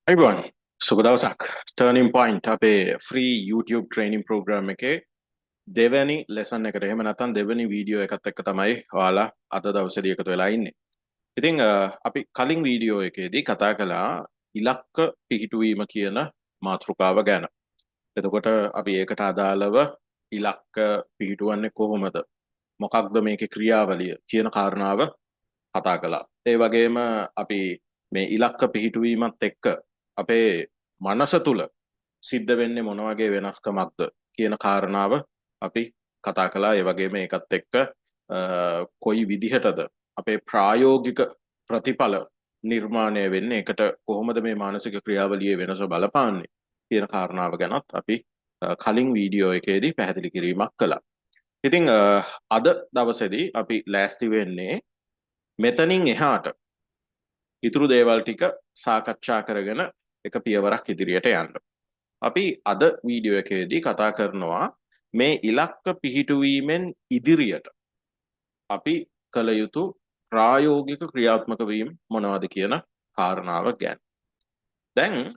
අයිබෝන් සුබ දවසක් ටර්නින් පොයින්ට් අපේ ෆ්‍රී YouTube ට්‍රේනින් ප්‍රෝග්‍රෑම් එකේ දෙවැනි ලෙසන් එකට එහෙම නැත්නම් දෙවැනි වීඩියෝ එකත් එක්ක තමයි ඔයාලා අද දවසේදී එකතු වෙලා ඉන්නේ. ඉතින් අපි කලින් වීඩියෝ එකේදී කතා කළා ඉලක්ක පිහිටුවීම කියන මාතෘකාව ගැන. එතකොට අපි ඒකට අදාළව ඉලක්ක පිහිටුවන්නේ කොහොමද? මොකක්ද මේකේ ක්‍රියාවලිය කියන කාරණාව කතා කළා. ඒ වගේම අපි මේ ඉලක්ක පිහිටුවීමත් එක්ක අපේ මනස තුල සිද්ධ වෙන්නේ මොන වගේ වෙනස්කමක්ද කියන කාරණාව අපි කතා කළා. ඒ වගේම ඒකත් එක්ක කොයි විදිහටද අපේ ප්‍රායෝගික ප්‍රතිඵල නිර්මාණය වෙන්නේ, ඒකට කොහොමද මේ මානසික ක්‍රියාවලියේ වෙනස බලපාන්නේ කියන කාරණාව ගැනත් අපි කලින් වීඩියෝ එකේදී පැහැදිලි කිරීමක් කළා. ඉතින් අද දවසේදී අපි ලෑස්ති වෙන්නේ මෙතනින් එහාට ඉතුරු දේවල් ටික සාකච්ඡා කරගෙන එක පියවරක් ඉදිරියට යන්න. අපි අද වීඩියෝ එකේදී කතා කරනවා මේ ඉලක්ක පිහිටුවීමෙන් ඉදිරියට අපි කළ යුතු ප්‍රායෝගික ක්‍රියාත්මක වීම මොනවද කියන කාරණාව ගැන. දැන්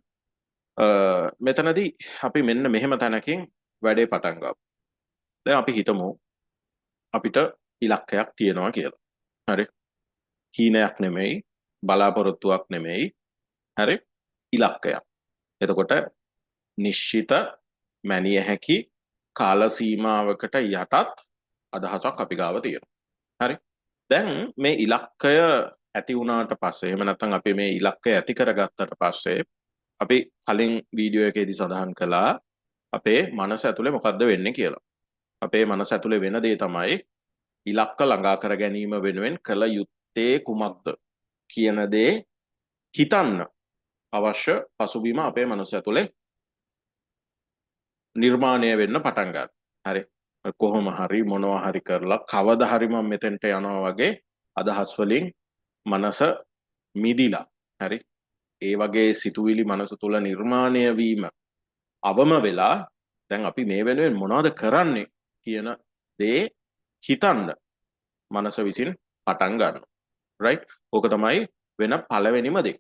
මෙතනදී අපි මෙන්න මෙහෙම තැනකින් වැඩේ පටන් ගමු. දැන් අපි හිතමු අපිට ඉලක්කයක් තියෙනවා කියලා. හරි. හීනයක් නෙමෙයි, බලාපොරොත්තුවක් නෙමෙයි. හරි. ඉලක්කයක්. එතකොට නිශ්චිත මැනිය හැකි කාල සීමාවකට යටත් අදහසක් අපි ගාව තියෙනවා. හරි. දැන් මේ ඉලක්කය ඇති වුණාට පස්සේ එහෙම නැත්නම් අපි මේ ඉලක්කය ඇති කරගත්තට පස්සේ අපි කලින් වීඩියෝ එකේදී සඳහන් කළා අපේ මනස ඇතුලේ මොකද්ද වෙන්නේ කියලා. අපේ මනස ඇතුලේ වෙන දේ තමයි ඉලක්ක ළඟා කර ගැනීම වෙනුවෙන් කළ යුත්තේ කුමක්ද කියන දේ හිතන්න අවශ්‍ය පසුබිම අපේ මනස ඇතුලේ නිර්මාණය වෙන්න පටන් ගන්නවා. හරි. කොහොම හරි මොනවා හරි කරලා කවදා හරි මම මෙතෙන්ට යනවා වගේ අදහස් වලින් මනස මිදිලා. හරි. ඒ වගේ සිතුවිලි මනස තුල නිර්මාණය වීම අවම වෙලා දැන් අපි මේ වෙනුවෙන් මොනවද කරන්නේ කියන දේ හිතන්න මනස විසින් පටන් ගන්නවා. රයිට්. ඕක තමයි වෙන පළවෙනිම දේ.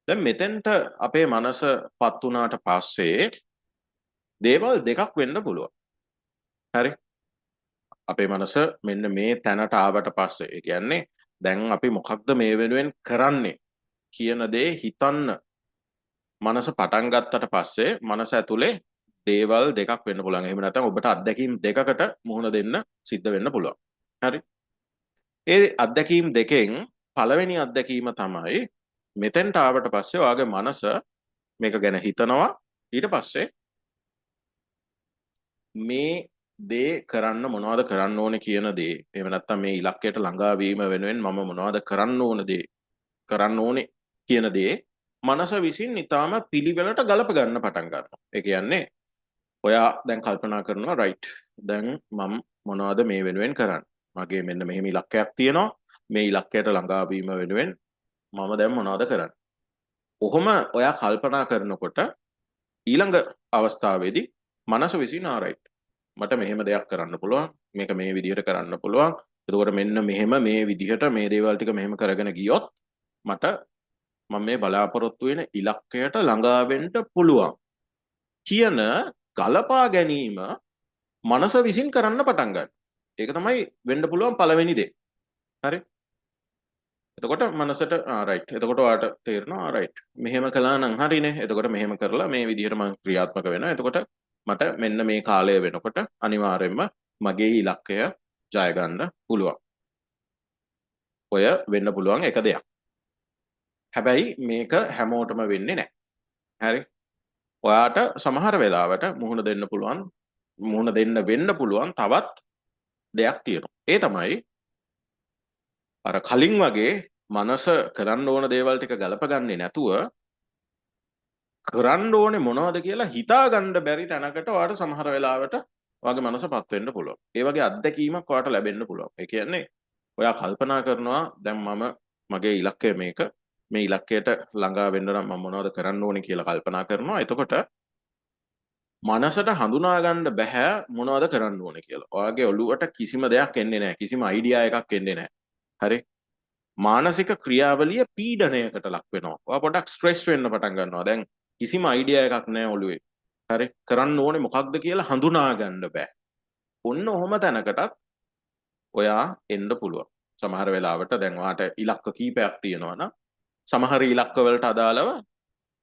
දැන් මෙතෙන්ට අපේ මනස පත් වුණාට පස්සේ දේවල් දෙකක් වෙන්න පුළුවන්. හරි. අපේ මනස මෙන්න මේ තැනට ආවට පස්සේ ඒ කියන්නේ දැන් අපි මොකක්ද මේ වෙනුවෙන් කරන්නේ කියන දේ හිතන්න මනස පටන් ගත්තට පස්සේ මනස ඇතුලේ දේවල් දෙකක් වෙන්න පුළුවන්. එහෙම නැත්නම් ඔබට අත්දැකීම් දෙකකට මුහුණ දෙන්න සිද්ධ වෙන්න පුළුවන්. හරි. ඒ අත්දැකීම් දෙකෙන් පළවෙනි අත්දැකීම තමයි මෙතෙන්ට ආවට පස්සේ ඔයාගේ මනස මේක ගැන හිතනවා. ඊට පස්සේ මේ දේ කරන්න මොනවද කරන්න ඕනේ කියන දේ, එහෙම නැත්නම් මේ ඉලක්කයට ළඟා වීම වෙනුවෙන් මම මොනවද කරන්න ඕනේ කියන දේ මනස විසින් ඊටාම පිළිවෙලට ගලප ගන්න පටන් ගන්නවා. ඒ කියන්නේ ඔයා දැන් කල්පනා කරනවා රයිට්. දැන් මම මොනවද මේ වෙනුවෙන් කරන්නේ? මගේ මෙන්න මෙහෙම ඉලක්කයක් තියෙනවා. මේ ඉලක්කයට ළඟා වීම වෙනුවෙන් මම දැන් මොනවද කරන්නේ? කොහොම ඔයා කල්පනා කරනකොට ඊළඟ අවස්ථාවේදී මනස විසින් ආරයිට් මට මෙහෙම දෙයක් කරන්න පුළුවන්, මේක මේ විදිහට කරන්න පුළුවන්. එතකොට මෙන්න මෙහෙම මේ විදිහට මේ දේවල් ටික මෙහෙම කරගෙන ගියොත් මට මම මේ බලාපොරොත්තු වෙන ඉලක්කයට ළඟා වෙන්න පුළුවන් කියන ගලපා ගැනීම මනස විසින් කරන්න පටන් ගන්නවා. ඒක තමයි වෙන්න පුළුවන් පළවෙනි දේ. හරි. එතකොට මනසට රයිට්. එතකොට ඔයාට තේරෙනවා රයිට්. මෙහෙම කළා නම් හරිනේ. එතකොට මෙහෙම කරලා මේ විදිහට මම ක්‍රියාත්මක වෙනවා. එතකොට මට මෙන්න මේ කාලය වෙනකොට අනිවාර්යයෙන්ම මගේ ඉලක්කය ජය ගන්න පුළුවන්. ඔය වෙන්න පුළුවන් එක දෙයක්. හැබැයි මේක හැමෝටම වෙන්නේ නැහැ. හරි. ඔයාට සමහර වෙලාවට මුහුණ දෙන්න වෙන්න පුළුවන් තවත් දෙයක් තියෙනවා. ඒ තමයි අර කලින් වගේ මනස කරන්න ඕන දේවල් ටික ගලපගන්නේ නැතුව කරන්න ඕනේ මොනවද කියලා හිතා ගන්න බැරි තැනකට ඔයාට සමහර වෙලාවට ඔයාගේ මනසපත් වෙන්න පුළුවන්. ඒ වගේ අත්දැකීමක් ඔයාට ලැබෙන්න පුළුවන්. ඒ කියන්නේ ඔයා කල්පනා කරනවා දැන් මගේ ඉලක්කය මේක. මේ ඉලක්කයට ළඟා වෙන්න නම් මම මොනවද කරන්න ඕනේ කියලා කල්පනා කරනවා. එතකොට මනසට හඳුනා ගන්න බෑ මොනවද කරන්න ඕනේ කියලා. ඔයාගේ ඔළුවට කිසිම දෙයක් එන්නේ නැහැ. කිසිම අයිඩියා එකක් එන්නේ නැහැ. හරි. මානසික ක්‍රියාවලිය පීඩනයකට ලක් වෙනවා. ඔයා පොඩක් ස්ට්‍රෙස් වෙන්න පටන් ගන්නවා. දැන් කිසිම අයිඩියා එකක් නැහැ ඔළුවේ. හරි කරන්න ඕනේ මොකක්ද කියලා හඳුනා ගන්න බෑ. ඔන්න ඔහොම තැනකටත් ඔයා එන්න පුළුවන්. සමහර වෙලාවට දැන් ඔයාට ඉලක්ක කීපයක් තියෙනවා නම් සමහර ඉලක්ක වලට අදාළව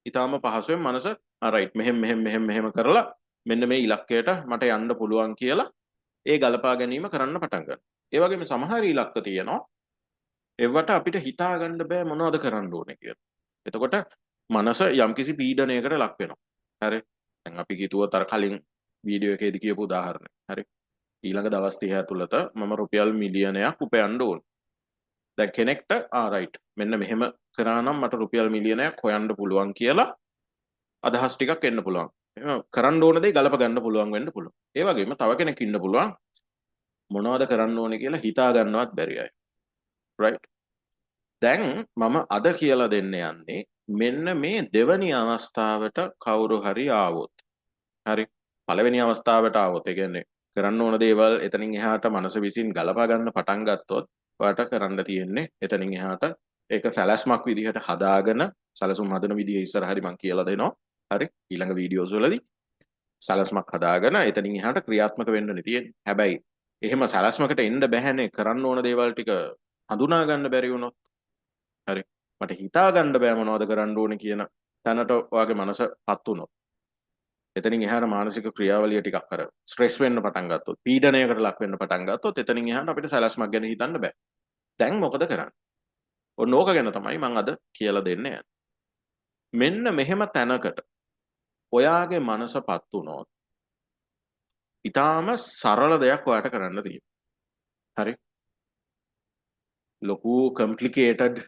ඊටාම පහසුවෙන් මනස රයිට් මෙහෙම කරලා මෙන්න මේ ඉලක්කයට මට යන්න පුළුවන් කියලා ඒ ගලපා ගැනීම කරන්න පටන් ගන්නවා. ඒ වගේම සමහර ඉලක්ක තියෙනවා ඒවට අපිට හිතා ගන්න බෑ මොනවද කරන්න ඕනේ කියලා. එතකොට මනස යම්කිසි පීඩනයකට ලක් වෙනවා. හරි. දැන් අපි කිව්වොත් අර කලින් වීඩියෝ එකේදී කියපු උදාහරණය. හරි. ඊළඟ දවස් 30 ඇතුළත මම රුපියල් මිලියනයක් උපයන්න ඕන. දැන් කෙනෙක්ට රයිට් මෙන්න මෙහෙම කරා නම් මට රුපියල් මිලියනයක් හොයන්න පුළුවන් කියලා අදහස් ටිකක් එන්න පුළුවන්. එහෙනම් කරන්න ඕන දේ ගලප ගන්න පුළුවන් වෙන්න පුළුවන්. ඒ වගේම තව කෙනෙක් ඉන්න පුළුවන් මොනවද කරන්න ඕනේ කියලා හිතා ගන්නවත් බැරි අය. right දැන් මම අද කියලා දෙන්න යන්නේ මෙන්න මේ දෙවැනි අවස්ථාවට කවුරු හරි ආවොත්. හරි. පළවෙනි අවස්ථාවට ආවොත් ඒ කියන්නේ කරන්න ඕන දේවල් එතනින් එහාට මනස විසින් ගලපා ගන්න පටන් ගත්තොත් ඔයාට කරන්න තියෙන්නේ එතනින් එහාට ඒක සැලැස්මක් විදිහට හදාගෙන සැලසුම් හදන විදිහ ඉස්සරහදී මම කියලා දෙනවා. හරි. ඊළඟ වීඩියෝස් වලදී සැලැස්මක් හදාගෙන එතනින් එහාට ක්‍රියාත්මක වෙන්න තියෙන්නේ. හැබැයි එහෙම සැලැස්මකට එන්න බැහැනේ කරන්න ඕන දේවල් ටික හඳුනා ගන්න බැරි වුණොත්. හරි. මට හිතා ගන්න බෑ මොනවද කරන්න ඕනේ කියන තැනට ඔයාගේ මනසපත් වුණොත්. එතනින් එහාට මානසික ක්‍රියාවලිය ටිකක් අර ස්ට්‍රෙස් වෙන්න පටන් ගත්තොත් පීඩනයකට ලක් වෙන්න පටන් ගත්තොත් එතනින් එහාට අපිට සැලැස්මක් ගැන හිතන්න බෑ. දැන් මොකද කරන්නේ? ඔන්න ඕක ගැන තමයි මම අද කියලා දෙන්නේ. මෙන්න මෙහෙම තැනකට ඔයාගේ මනසපත් වුණොත් ඊටාම සරල දෙයක් ඔයාට කරන්න තියෙනවා. හරි. ලොකු කොම්ප්ලිකේටඩ්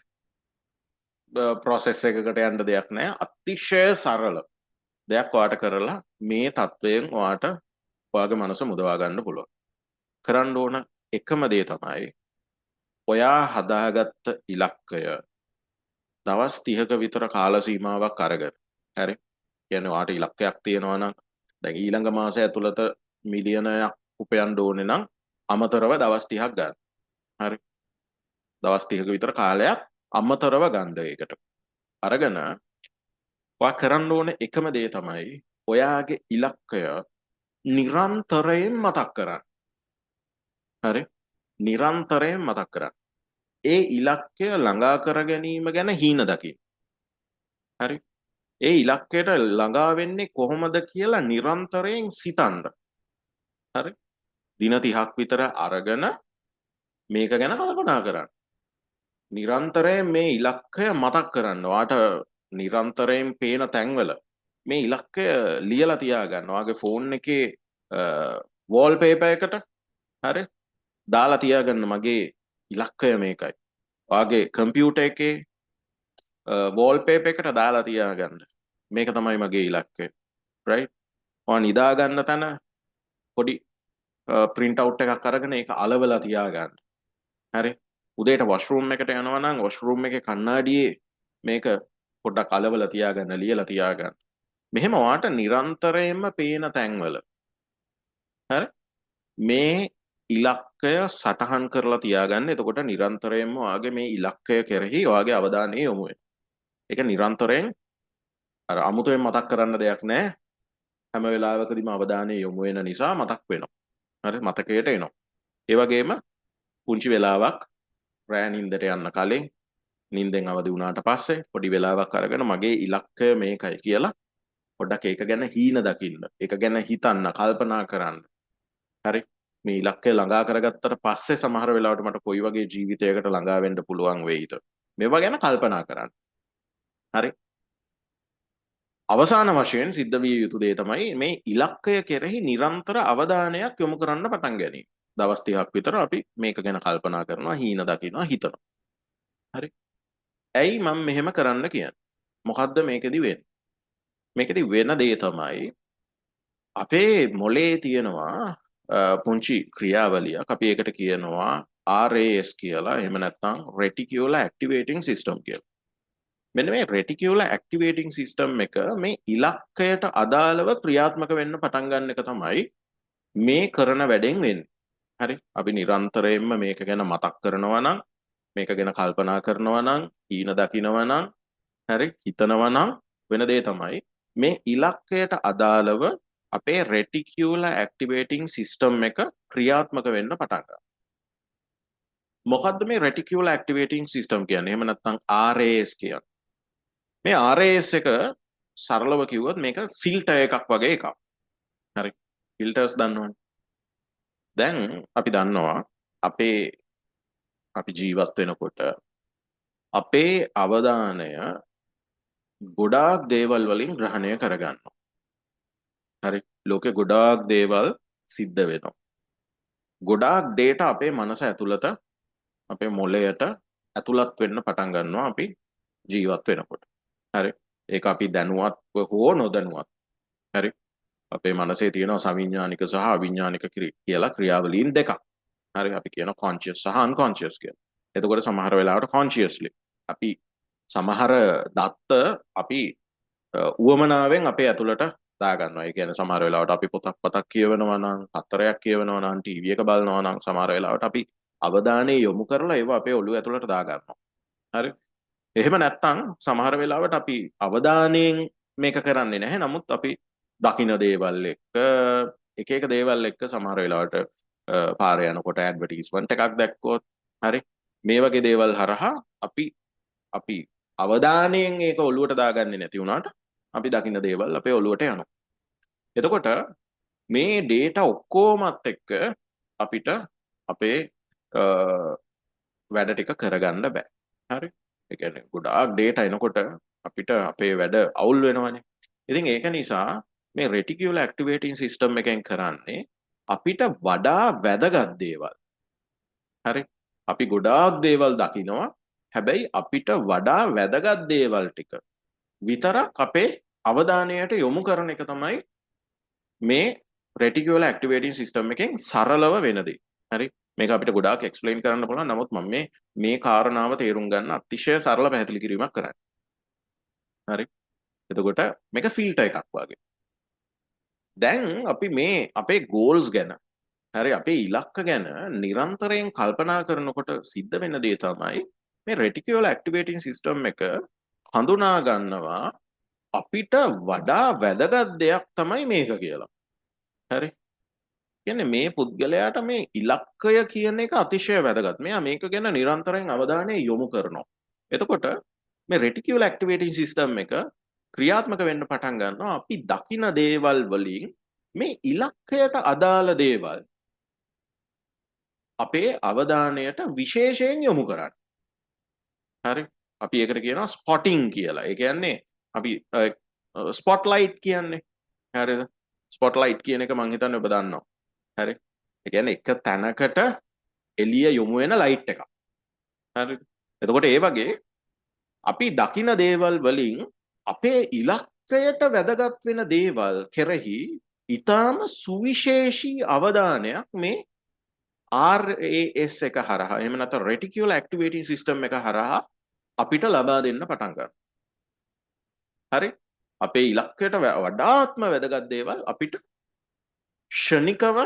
ප්‍රොසෙස් එකකට යන්න දෙයක් නැහැ. අතිශය සරල දෙයක් ඔයාට කරලා මේ තත්වයෙන් ඔයාට ඔයාගේ මනස මුදවා ගන්න පුළුවන්. කරන්න ඕන එකම දේ තමයි ඔයා හදාගත්ත ඉලක්කය දවස් 30ක විතර කාල සීමාවක් අරගෙන. හරි. කියන්නේ ඔයාට ඉලක්කයක් තියෙනවා නම් දැන් ඊළඟ මාසය ඇතුළත මිලියනයක් උපයන්න ඕනේ නම් අමතරව දවස් 30ක් ගන්න. හරි. දවස් 30ක විතර කාලයක් අමතරව ගන්න ඒකට. අරගෙන ඔයා කරන්න ඕන එකම දේ තමයි ඔයාගේ ඉලක්කය නිරන්තරයෙන් මතක් කරන්න. හරි. නිරන්තරයෙන් මතක් කරන්න. ඒ ඉලක්කය ළඟා කර ගැනීම ගැන හීන දකින්න. හරි. ඒ ඉලක්කයට ළඟා වෙන්නේ කොහොමද කියලා නිරන්තරයෙන් සිතන්න. හරි. දින 30ක් විතර අරගෙන මේක ගැන කල්පනා කරන්න. නිරන්තරයෙන් මේ ඉලක්කය මතක් කරන්න. ඔයාට නිරන්තරයෙන් පේන තැන්වල මේ ඉලක්කය ලියලා තියාගන්න. ඔයාගේ ෆෝන් එකේ වෝල්පේපර් එකට හරි දාලා තියාගන්න මගේ ඉලක්කය මේකයි. ඔයාගේ කම්පියුටර් එකේ වෝල්පේපර් එකට දාලා තියාගන්න. මේක තමයි මගේ ඉලක්කය. right? ඔයා නිදා ගන්න තැන පොඩි print out එකක් අරගෙන ඒක අලවලා තියාගන්න. හරි. උදේට වොෂ්රූම් එකට යනවා නම් වොෂ්රූම් එකේ කණ්ණාඩියේ මේක පොඩ්ඩක් අලවලා තියාගන්න ලියලා තියාගන්න. මෙහෙම ඔයාට නිරන්තරයෙන්ම පේන තැන්වල හරි මේ ඉලක්කය සටහන් කරලා තියාගන්න. එතකොට නිරන්තරයෙන්ම ඔයාගේ මේ ඉලක්කය කෙරෙහි ඔයාගේ අවධානය යොමු වෙනවා. ඒක නිරන්තරයෙන් අර අමුතුවෙන් මතක් කරන්න දෙයක් නැහැ. හැම වෙලාවකදීම අවධානය යොමු වෙන නිසා මතක් වෙනවා. හරි මතකයට එනවා. ඒ වගේම පුංචි වෙලාවක් රෑ නින්දට යන්න කලින් නින්දෙන් අවදි වුණාට පස්සේ පොඩි වෙලාවක් අරගෙන මගේ ඉලක්කය මේකයි කියලා පොඩ්ඩක් ඒක ගැන හීන දකින්න. ඒක ගැන හිතන්න, කල්පනා කරන්න. හරි. මේ ඉලක්කය ළඟා කරගත්තට පස්සේ සමහර වෙලාවට මට කොයි වගේ ජීවිතයකට ළඟා වෙන්න පුළුවන් වෙයිද? මේවා ගැන කල්පනා කරන්න. හරි. අවසාන වශයෙන් සිද්ධ විය යුතු දේ තමයි මේ ඉලක්කය කෙරෙහි නිරන්තර අවධානයක් යොමු කරන්න පටන් ගැනීම. දවස් 30ක් විතර අපි මේක ගැන කල්පනා කරනවා, හීන දකිනවා, හිතනවා. හරි. ඇයි මම මෙහෙම කරන්න කියන්නේ? මොකද්ද මේකෙදි වෙන්නේ? මේකෙදි වෙන දේ තමයි අපේ මොලේ තියෙනවා පුංචි ක්‍රියාවලියක්. අපි ඒකට කියනවා RAS කියලා. එහෙම නැත්නම් reticular activating system කියලා. මෙන්න මේ reticular activating system එක මේ ඉලක්කයට අදාළව ක්‍රියාත්මක වෙන්න පටන් ගන්න එක තමයි මේ කරන වැඩෙන් වෙන්නේ. හරි. අපි නිරන්තරයෙන්ම මේක ගැන මතක් කරනවා නම් මේක ගැන කල්පනා කරනවා නම් ඊන දකිනවා නම් හරි හිතනවා නම් වෙන දේ තමයි මේ ඉලක්කයට අදාළව අපේ රෙටිකියුලර් ඇක්ටිවේටිං සිස්ටම් එක ක්‍රියාත්මක වෙන්න පටන් ගන්නවා. මොකද්ද මේ රෙටිකියුලර් ඇක්ටිවේටිං සිස්ටම් කියන්නේ? එහෙම නැත්නම් RAS කියන්නේ. මේ RAS එක සරලව කිව්වොත් මේක ෆිල්ටර් එකක් වගේ එකක්. හරි. ෆිල්ටර්ස් දන්නවනේ. දැන් අපි දන්නවා අපි ජීවත් වෙනකොට අපේ අවධානය ගොඩාක් දේවල් වලින් ග්‍රහණය කරගන්නවා. හරි. ලෝකේ ගොඩාක් දේවල් සිද්ධ වෙනවා. ගොඩාක් data අපේ මනස ඇතුළත අපේ මොළයට ඇතුළත් වෙන්න පටන් ගන්නවා අපි ජීවත් වෙනකොට. හරි. ඒක අපි දැනුවත්ව හෝ නොදැනුවත්. හරි. අපේ මනසේ තියෙන සවිඥානික සහ අවිඥානික කියලා ක්‍රියාවලීන් දෙකක්. හරි. අපි කියන conscious සහ unconscious කියලා. එතකොට සමහර වෙලාවට consciously අපි සමහර දත්ත අපි උවමනාවෙන් අපේ ඇතුළට දාගන්නවා. ඒ කියන්නේ සමහර වෙලාවට අපි පොතක් කියවනවා නම්, පත්තරයක් කියවනවා නම්, ටීවී එක බලනවා නම් සමහර වෙලාවට අපි අවධානය යොමු කරලා ඒවා අපේ ඔළුව ඇතුළට දාගන්නවා. හරි. එහෙම නැත්නම් සමහර වෙලාවට අපි අවධානයෙන් මේක කරන්නේ නැහැ. නමුත් අපි දකින්න දේවල් එක දේවල් එක්ක සමහර වෙලාවට පාරේ යනකොට ඇඩ්වර්ටයිස්මන්ට් එකක් දැක්කොත් හරි මේ වගේ දේවල් හරහා අපි අවධානයෙන් ඒක ඔළුවට දාගන්නේ නැති වුණාට අපි දකින්න දේවල් අපේ ඔළුවට යනවා. එතකොට මේ data ඔක්කොමත් එක්ක අපිට අපේ වැඩ ටික කරගන්න බෑ. හරි. ඒ කියන්නේ ගොඩාක් data එනකොට අපිට අපේ වැඩ අවුල් වෙනවනේ. ඉතින් ඒක නිසා මේ reticular activating system එකෙන් කරන්නේ අපිට වඩා වැදගත් දේවල්. හරි. අපි ගොඩාක් දේවල් දකිනවා. හැබැයි අපිට වඩා වැදගත් දේවල් ටික විතරක් අපේ අවධානයට යොමු කරන එක තමයි මේ reticular activating system එකෙන් සරලව වෙන දේ. හරි. මේක අපිට ගොඩාක් එක්ස්ප්ලেইন කරන්න පුළුවන්. නමුත් මම මේ කාරණාව තේරුම් ගන්න අතිශය සරල පැහැදිලි කිරීමක් කරන්නේ. හරි. එතකොට මේක ෆිල්ටර් එකක් වගේ. දැන් අපි මේ අපේ ගෝල්ස් ගැන හරි අපේ ඉලක්ක ගැන නිරන්තරයෙන් කල්පනා කරනකොට සිද්ධ වෙන දේ තමයි මේ reticular activating system එක හඳුනා ගන්නවා අපිට වඩා වැදගත් දෙයක් තමයි මේක කියලා. හරි. කියන්නේ මේ පුද්ගලයාට මේ ඉලක්කය කියන එක අතිශය වැදගත්. මෙයා මේක ගැන නිරන්තරයෙන් අවධානය යොමු කරනවා. එතකොට මේ reticular activating system එක ක්‍රියාත්මක වෙන්න පටන් ගන්නවා අපි දකින දේවල් වලින් මේ ඉලක්කයට අදාළ දේවල් අපේ අවධානයට විශේෂයෙන් යොමු කරන්න. හරි. අපි ඒකට කියනවා ස්පොටිං කියලා. ඒ කියන්නේ අපි ස්පොට්ලයිට් කියන්නේ. හරිද? ස්පොට්ලයිට් කියන එක මං හිතන්නේ ඔබ දන්නවා. හරි. ඒ කියන්නේ එක තැනකට එළිය යොමු වෙන ලයිට් එකක්. හරි. එතකොට ඒ වගේ අපි දකින දේවල් වලින් අපේ ඉලක්කයට වැදගත් වෙන දේවල් කෙරෙහි ඊටාම සුවිශේෂී අවධානයක් මේ RAS එක හරහා එහෙම නැත්නම් reticular activating system එක හරහා අපිට ලබා දෙන්න පටන් ගන්නවා. හරි. අපේ ඉලක්කයට වඩාත්ම වැදගත් දේවල් අපිට ක්ෂණිකව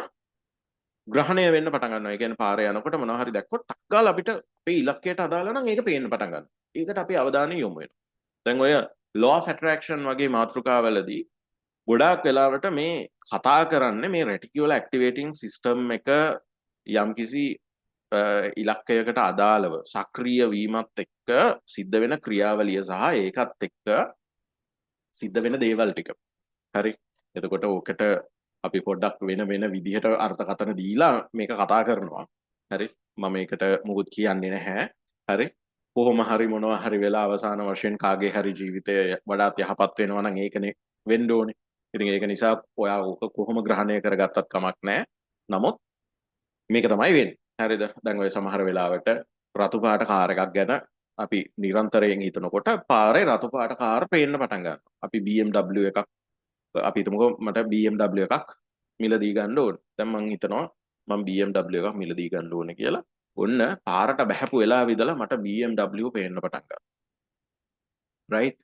ග්‍රහණය වෙන්න පටන් ගන්නවා. ඒ කියන්නේ පාරේ යනකොට මොනවා හරි දැක්කොත් ටක් ගාලා අපිට අපේ ඉලක්කයට අදාළ නම් ඒක පේන්න පටන් ගන්නවා. ඒකට අපි අවධානය යොමු වෙනවා. දැන් ඔය law of attraction වගේ මාතෘකාවලදී ගොඩාක් වෙලාවට මේ කතා කරන්නේ මේ reticular activating system එක යම්කිසි ඉලක්කයකට අදාළව සක්‍රිය වීමත් එක්ක සිද්ධ වෙන ක්‍රියාවලිය සහ ඒකත් එක්ක සිද්ධ වෙන දේවල් ටික. හරි. එතකොට ඕකට අපි පොඩ්ඩක් වෙන විදිහට අර්ථකථන දීලා මේක කතා කරනවා. හරි. මම ඒකට මොකුත් කියන්නේ නැහැ. හරි. කොහොම හරි මොනවා හරි වෙලා අවසාන වශයෙන් කාගේ හරි ජීවිතය වඩාත් යහපත් වෙනවා නම් ඒකනේ වෙන්න ඕනේ. ඉතින් ඒක නිසා ඔයා ඕක කොහොම ග්‍රහණය කරගත්තත් කමක් නැහැ. නමුත් මේක තමයි වෙන්නේ. හරිද? දැන් ඔය සමහර වෙලාවට රතු පාට කාර් එකක් ගැන අපි නිරන්තරයෙන් හිතනකොට පාරේ රතු පාට කාර් පේන්න පටන් ගන්නවා. අපි BMW එකක් අපි හිතමුකෝ මට BMW එකක් මිලදී ගන්න ඕන. දැන් මං හිතනවා මම BMW එකක් මිලදී ගන්න ඕනේ කියලා. ඔන්න පාරට බහැපු වෙලාව ඉඳලා මට BMW පේන්න පටන් ගන්නවා. right?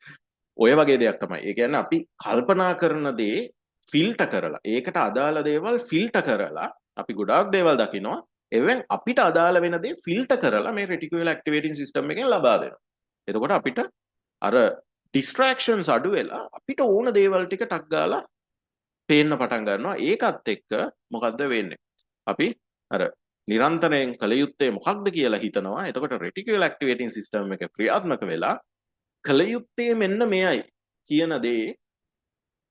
ඔය වගේ දෙයක් තමයි. ඒ කියන්නේ අපි කල්පනා කරන දේ ෆිල්ටර් කරලා ඒකට අදාළ දේවල් ෆිල්ටර් කරලා අපි ගොඩාක් දේවල් දකිනවා. එවෙන් අපිට අදාළ වෙන දේ ෆිල්ටර් කරලා මේ රෙටිකියුලර් ඇක්ටිවේටින් සිස්ටම් එකෙන් ලබා දෙනවා. එතකොට අපිට අර ඩිස්ට්‍රැක්ෂන්ස් අඩු වෙලා අපිට ඕන දේවල් ටික ටක් ගාලා පේන්න පටන් ගන්නවා. ඒකත් එක්ක මොකද්ද වෙන්නේ? අපි අර නිරන්තරයෙන් කළ යුත්තේ මොකක්ද කියලා හිතනවා. එතකොට රෙටිකියුලර් ඇක්ටිවේටින් සිස්ටම් එක ක්‍රියාත්මක වෙලා කළ යුත්තේ මෙන්න මෙයයි කියන දේ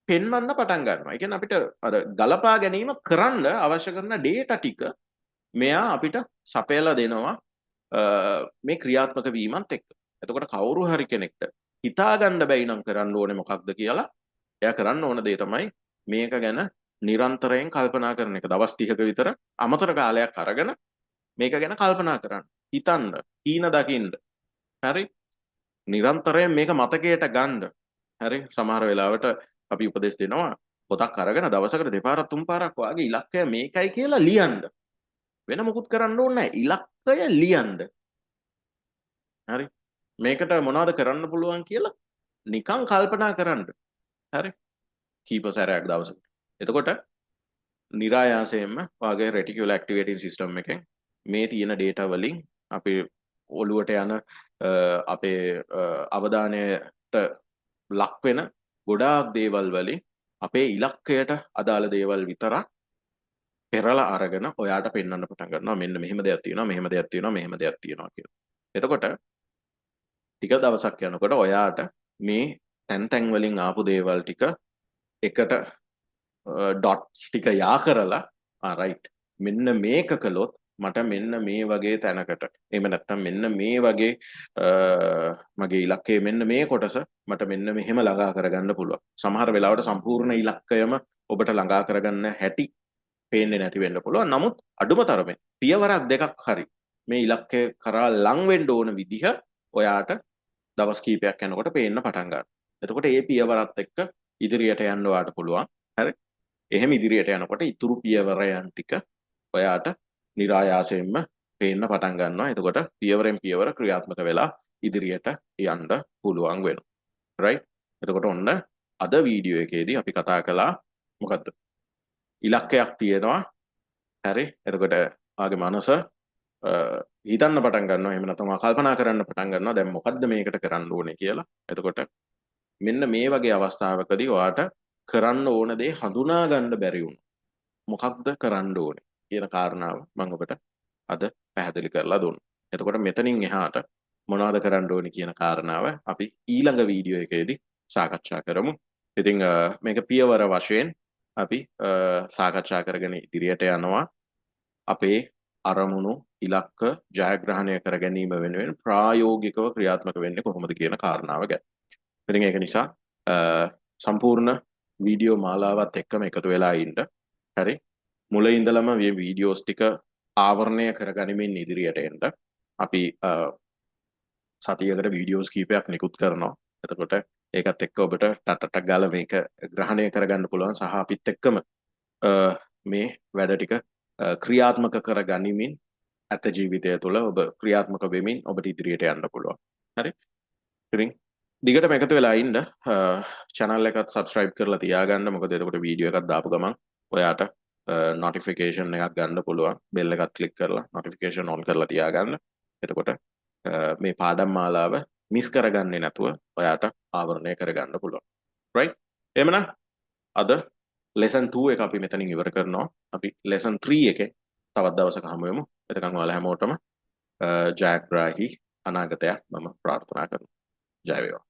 පෙන්වන්න පටන් ගන්නවා. ඒ කියන්නේ අපිට අර ගලපා ගැනීම කරන්න අවශ්‍ය කරන ඩේටා ටික මෙයා අපිට සපයලා දෙනවා මේ ක්‍රියාත්මක වීමත් එක්ක. එතකොට කවුරු හරි කෙනෙක්ට හිතා ගන්න බැයි නම් කරන්න ඕනේ මොකක්ද කියලා එයා කරන්න ඕන දේ තමයි මේක ගැන නිරන්තරයෙන් කල්පනා කරන එක. දවස් 30ක විතර අමතර කාලයක් අරගෙන මේක ගැන කල්පනා කරන්න. හිතන්න, ඊන දකින්න. හරි? නිරන්තරයෙන් මේක මතකයට ගන්න. හරි? සමහර වෙලාවට අපි උපදෙස් දෙනවා පොතක් අරගෙන දවසකට දෙපාරක් තුන් පාරක් වාගේ ඉලක්කය මේකයි කියලා ලියන්න. වෙන මොකුත් කරන්න ඕනේ නැහැ. ඉලක්කය ලියන්න. හරි? මේකට මොනවද කරන්න පුළුවන් කියලා නිකන් කල්පනා කරන්න. හරි? කීප සැරයක් දවසකට. එතකොට නිරායාසයෙන්ම වාගේ රෙටිකියුලර් ඇක්ටිවේටින් සිස්ටම් එකෙන් මේ තියෙන data වලින් අපි ඔළුවට යන අපේ අවධානයට ලක් වෙන ගොඩාක් දේවල් වලින් අපේ ඉලක්කයට අදාළ දේවල් විතරක් පෙරලා අරගෙන ඔයාට පෙන්වන්න පටන් ගන්නවා. මෙන්න මෙහෙම දෙයක් තියෙනවා, මෙහෙම දෙයක් තියෙනවා, මෙහෙම දෙයක් තියෙනවා කියලා. එතකොට ටික දවසක් යනකොට ඔයාට මේ තැන් වලින් ආපු දේවල් ටික එකට ඩොට්ස් ටික යා කරලා රයිට් මෙන්න මේක කළොත් මට මෙන්න මේ වගේ තැනකට එහෙම නැත්නම් මෙන්න මේ වගේ මගේ ඉලක්කය මෙන්න මේ කොටස මට මෙන්න මෙහෙම ළඟා කරගන්න පුළුවන්. සමහර වෙලාවට සම්පූර්ණ ඉලක්කයම ඔබට ළඟා කරගන්න හැටි පේන්නේ නැති වෙන්න පුළුවන්. නමුත් අඩුම තරමේ පියවරක් දෙකක් හරි මේ ඉලක්කය කරා ලං වෙන්න ඕන විදිහ ඔයාට දවස් කීපයක් යනකොට පේන්න පටන් ගන්නවා. එතකොට මේ පියවරත් එක්ක ඉදිරියට යන්න ඔයාට පුළුවන්. හරි? එහෙම ඉදිරියට යනකොට ඉතුරු පියවරයන් ටික ඔයාට નિરાයාසයෙන්ම පේන්න පටන් ගන්නවා. එතකොට පියවරෙන් පියවර ක්‍රියාත්මක වෙලා ඉදිරියට යන්න පුළුවන් වෙනවා. right? එතකොට ඔන්න අද වීඩියෝ එකේදී අපි කතා කළා මොකද්ද? ඉලක්කයක් තියෙනවා. හරි? එතකොට ආගේ මනස හිතන්න පටන් ගන්නවා. එහෙම නැත්නම් කල්පනා කරන්න පටන් ගන්නවා. දැන් මොකද්ද මේකට කරන්න ඕනේ කියලා. එතකොට මෙන්න මේ වගේ අවස්ථාවකදී ඔයාට කරන්න ඕන දේ හඳුනා ගන්න බැරි වුණා. මොකක්ද කරන්න ඕනේ කියන කාරණාව මම ඔබට අද පැහැදිලි කරලා දුන්නා. එතකොට මෙතනින් එහාට මොනවද කරන්න ඕනේ කියන කාරණාව අපි ඊළඟ වීඩියෝ එකේදී සාකච්ඡා කරමු. ඉතින් මේක පියවර වශයෙන් අපි සාකච්ඡා කරගෙන ඉදිරියට යනවා. අපේ අරමුණු ඉලක්ක ජයග්‍රහණය කර ගැනීම වෙනුවෙන් ප්‍රායෝගිකව ක්‍රියාත්මක වෙන්නේ කොහොමද කියන කාරණාව ගැන. ඉතින් ඒක නිසා සම්පූර්ණ වීඩියෝ මාලාවත් එක්කම එකතු වෙලා ඉන්න. හරි? මුලින් ඉඳලම මේ වීඩියෝස් ටික ආවරණය කරගනිමින් ඉදිරියට එන්න. අපි සතියකට වීඩියෝස් කීපයක් නිකුත් කරනවා. එතකොට ඒකත් එක්ක ඔබට ටටටක් ගාලා මේක ග්‍රහණය කරගන්න පුළුවන් සහ අපිත් එක්කම මේ වැඩ ටික ක්‍රියාත්මක කරගනිමින් ඇත ජීවිතය තුළ ඔබ ක්‍රියාත්මක වෙමින් ඔබට ඉදිරියට යන්න පුළුවන්. හරි? ඉතින් දිගටම එකතු වෙලා ඉන්න. channel එකත් subscribe කරලා තියාගන්න. මොකද එතකොට වීඩියෝ එකක් දාපු ගමන් ඔයාට notification එකක් ගන්න පුළුවන්. bell එකත් click කරලා notification on කරලා තියාගන්න. එතකොට මේ පාඩම් මාලාව මිස් කරගන්නේ නැතුව ඔයාට ආවරණය කරගන්න පුළුවන්. right? එහෙමනම් අද lesson 2 එක අපි මෙතනින් ඉවර කරනවා. අපි lesson 3 එකේ තවත් දවසක හමු වෙමු. එතකන් ඔයාලා හැමෝටම ජයග්‍රාහී අනාගතයක් මම ප්‍රාර්ථනා කරනවා. ජය වේවා.